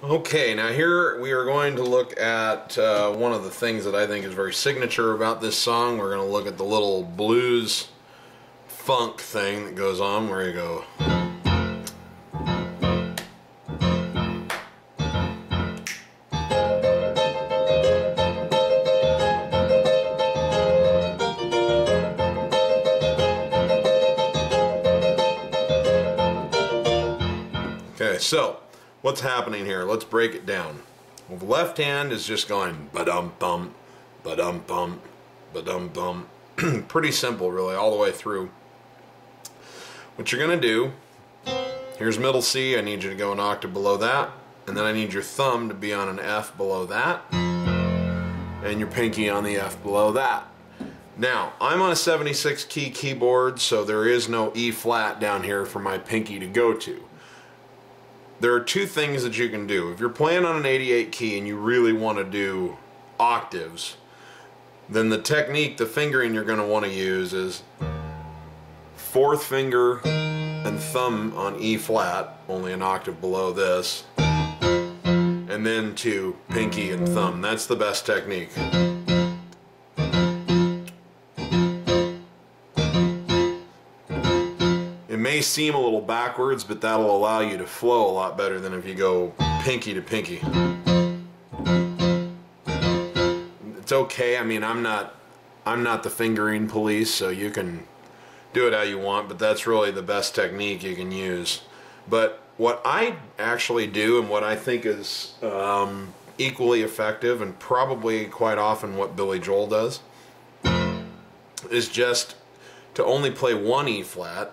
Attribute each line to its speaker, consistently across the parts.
Speaker 1: Okay, now here we are going to look at one of the things that I think is very signature about this song. We're going to look at the little blues funk thing that goes on where you go. Okay, so what's happening here? Let's break it down. Well, the left hand is just going ba-dum-bum, ba-dum-bum, ba-dum-bum. Pretty simple, really, all the way through. What you're going to do, here's middle C. I need you to go an octave below that. And then I need your thumb to be on an F below that. And your pinky on the F below that. Now, I'm on a 76 key keyboard, so there is no E flat down here for my pinky to go to. There are two things that you can do. If you're playing on an 88 key and you really want to do octaves, then the technique, the fingering you're going to want to use is fourth finger and thumb on E flat, only an octave below this, and then to pinky and thumb. That's the best technique. It may seem a little backwards, but that'll allow you to flow a lot better than if you go pinky to pinky. It's okay. I mean, I'm not the fingering police, so you can do it how you want, but that's really the best technique you can use. But what I actually do, and what I think is equally effective, and probably quite often what Billy Joel does, is just to only play one E flat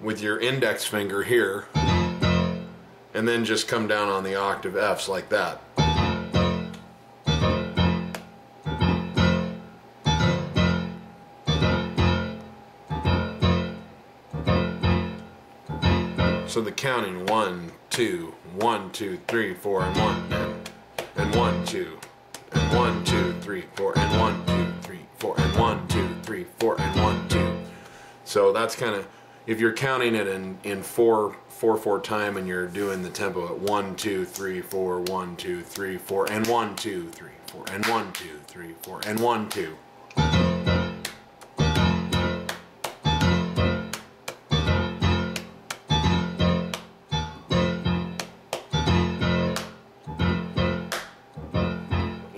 Speaker 1: with your index finger here, and then just come down on the octave Fs like that. So the counting 1, 2, 1, 2, 3, 4, and 1, and 1, 2, and 1, 2, 3, 4, and 1, 2, 3, 4, and 1, 2, 3, 4, and 1, 2. So that's kind of, if you're counting it in 4/4 time and you're doing the tempo at 1, 2, 3, 4, 1, 2, 3, 4, and 1, 2, 3, 4, and 1, 2, 3, 4, and 1, 2.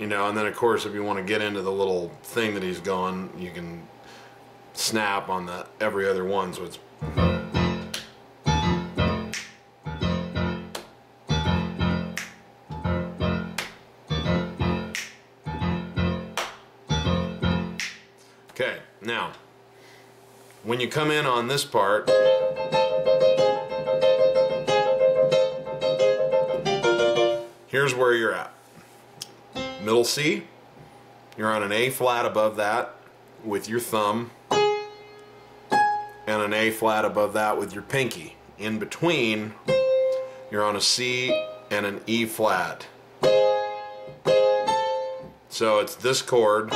Speaker 1: You know, and then of course if you want to get into the little thing that he's going, you can snap on the every other one, so it's okay. Now when you come in on this part, here's where you're at. Middle C, you're on an A flat above that with your thumb, and an A flat above that with your pinky. In between, you're on a C and an E flat. So it's this chord.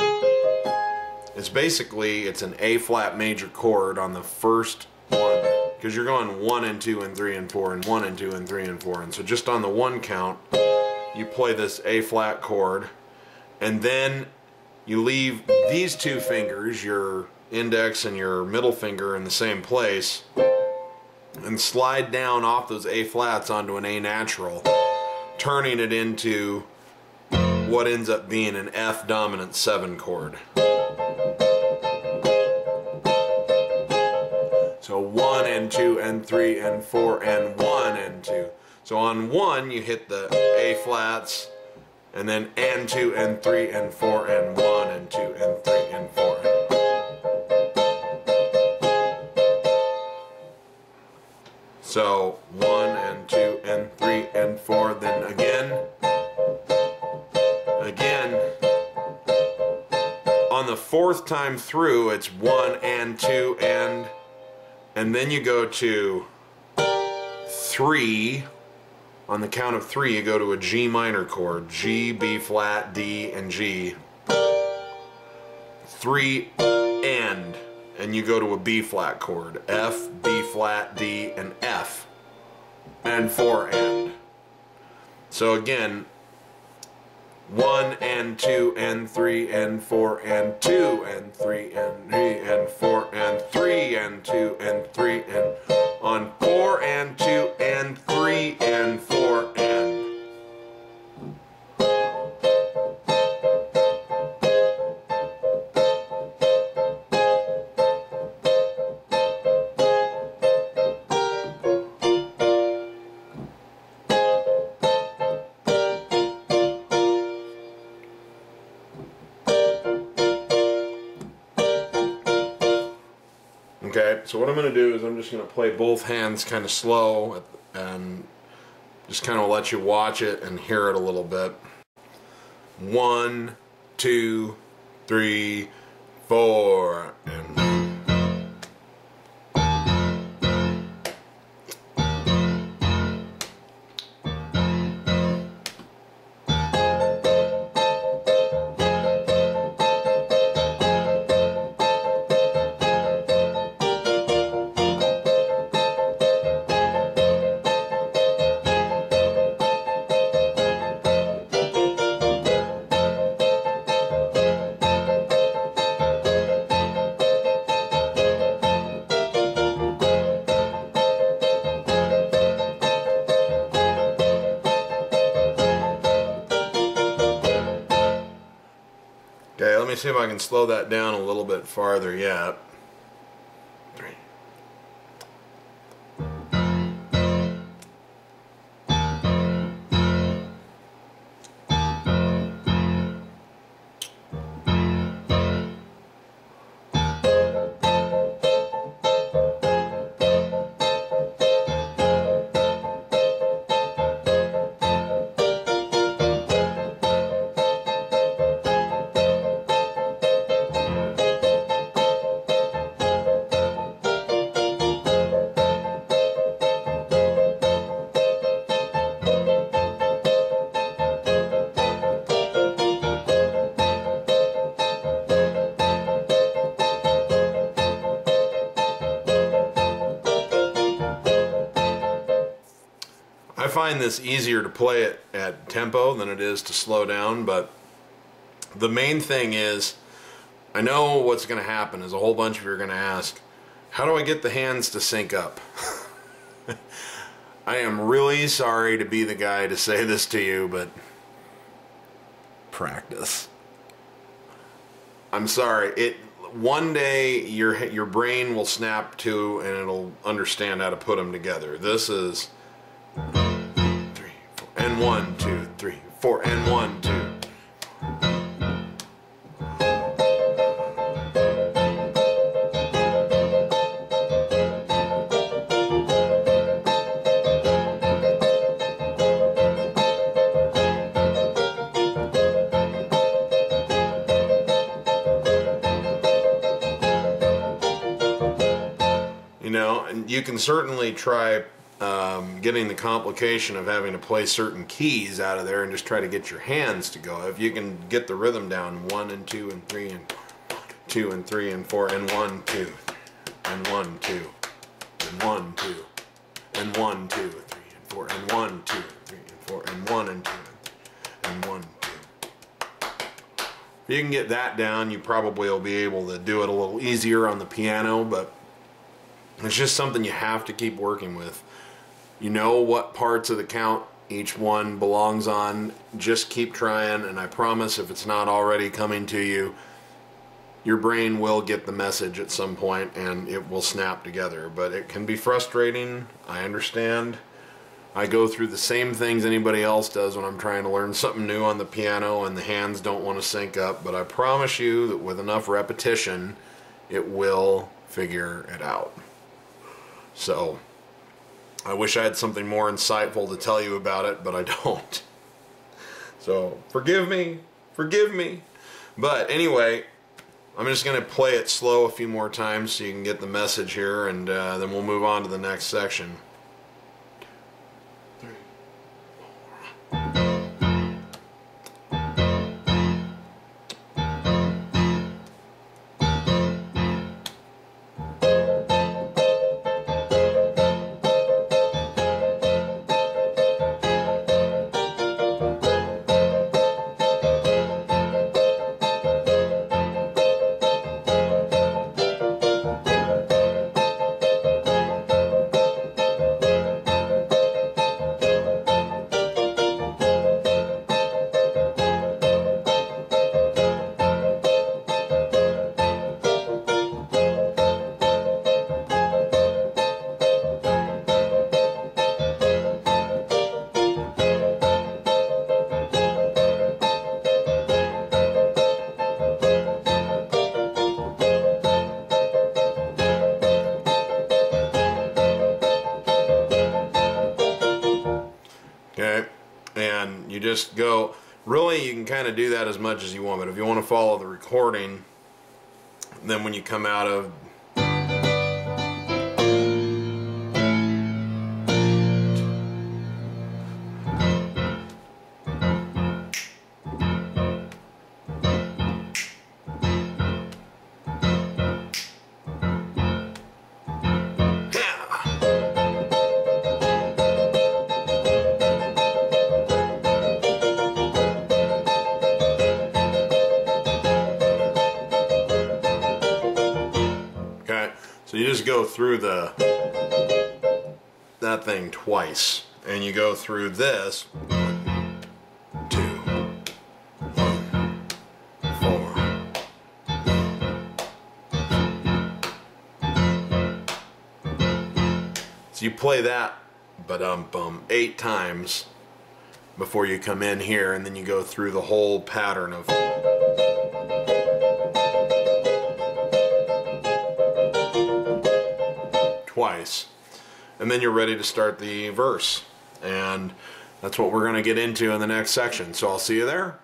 Speaker 1: It's basically, it's an A flat major chord on the first one, because you're going 1 and 2 and 3 and 4 and 1 and 2 and 3 and 4, and so just on the one count you play this A flat chord, and then you leave these two fingers, your index and your middle finger, in the same place, and slide down off those A flats onto an A natural, turning it into what ends up being an F dominant 7 chord. So 1 and 2 and 3 and 4 and 1 and 2. So on 1 you hit the A flats, and then and 2 and 3 and 4 and 1 and 2 and 3 and 4. So 1 and 2 and 3 and 4, then again. On the fourth time through, it's 1 and 2 and then you go to 3. On the count of 3, you go to a G minor chord. G, B flat, D, and G. 3 and you go to a B flat chord. F, B flat, D, and F. and 4 and. So again, 1 and 2 and 3 and 4 and 2 and 3 and 3 and 4 and 3 and 2 and 3 and on 4 and 2 and 3 and 4 and. Okay, so what I'm going to do is I'm just going to play both hands kind of slow and just kind of let you watch it and hear it a little bit. 1, 2, 3, 4, and... Okay, let me see if I can slow that down a little bit farther yet. 3. I find this easier to play it at tempo than it is to slow down, but the main thing is, I know what's going to happen is a whole bunch of you are going to ask, how do I get the hands to sync up? I am really sorry to be the guy to say this to you, but practice. I'm sorry. One day your brain will snap to and it'll understand how to put them together. This is 3, 4, and 1, 2, 3, 4, and 1, 2. You know, and you can certainly try getting the complication of having to play certain keys out of there and just try to get your hands to go. If you can get the rhythm down, 1 and 2 and 3 and 2 and 3 and 4 and 1, 2 and 1, 2 and 1, 2 and 1, 2 and 3 and 4 and 1, 2 and 3 and 4 and 1 and 2 and 1, 2. If you can get that down, you probably will be able to do it a little easier on the piano, but it's just something you have to keep working with. You know what parts of the count each one belongs on. Just keep trying, and I promise if it's not already coming to you, your brain will get the message at some point and it will snap together. But it can be frustrating. I understand. I go through the same things anybody else does when I'm trying to learn something new on the piano and the hands don't want to sync up. But I promise you that with enough repetition, it will figure it out. So, I wish I had something more insightful to tell you about it, but I don't. So, forgive me. But anyway, I'm just going to play it slow a few more times so you can get the message here, and then we'll move on to the next section. 3, 4. And you just go, really you can kind of do that as much as you want, but if you want to follow the recording, then when you come out of so you just go through that thing twice, and you go through this 1, 2, 1, 4. So you play that ba-dum-bum 8 times before you come in here, and then you go through the whole pattern of twice, and then you're ready to start the verse, and that's what we're going to get into in the next section. So I'll see you there.